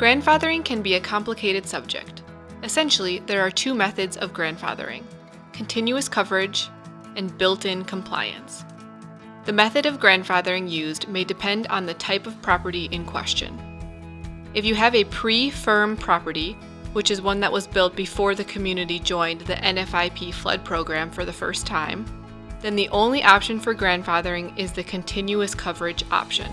Grandfathering can be a complicated subject. Essentially, there are two methods of grandfathering: continuous coverage and built-in compliance. The method of grandfathering used may depend on the type of property in question. If you have a pre-firm property, which is one that was built before the community joined the NFIP flood program for the first time, then the only option for grandfathering is the continuous coverage option.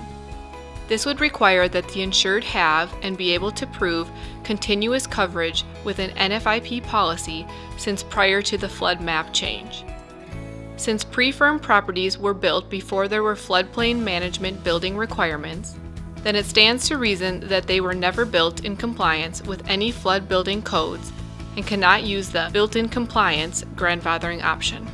This would require that the insured have and be able to prove continuous coverage with an NFIP policy since prior to the flood map change. Since pre-firm properties were built before there were floodplain management building requirements, then it stands to reason that they were never built in compliance with any flood building codes and cannot use the built-in compliance grandfathering option.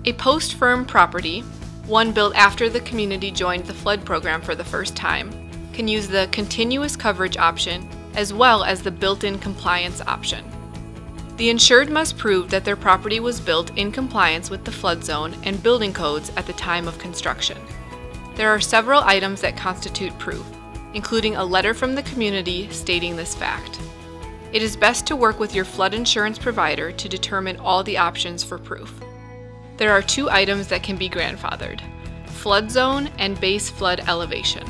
A post-firm property, one built after the community joined the flood program for the first time, can use the continuous coverage option as well as the built-in compliance option. The insured must prove that their property was built in compliance with the flood zone and building codes at the time of construction. There are several items that constitute proof, including a letter from the community stating this fact. It is best to work with your flood insurance provider to determine all the options for proof. There are two items that can be grandfathered: flood zone and base flood elevation.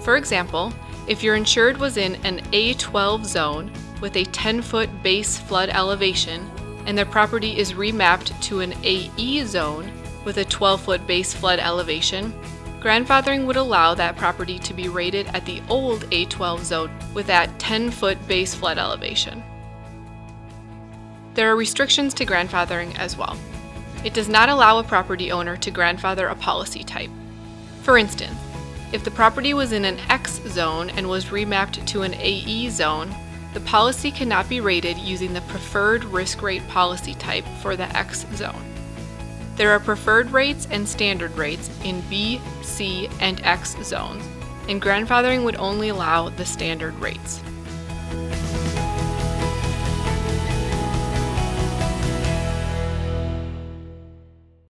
For example, if your insured was in an A12 zone with a 10-foot base flood elevation and their property is remapped to an AE zone with a 12-foot base flood elevation, grandfathering would allow that property to be rated at the old A12 zone with that 10-foot base flood elevation. There are restrictions to grandfathering as well. It does not allow a property owner to grandfather a policy type. For instance, if the property was in an X zone and was remapped to an AE zone, the policy cannot be rated using the preferred risk rate policy type for the X zone. There are preferred rates and standard rates in B, C, and X zones, and grandfathering would only allow the standard rates.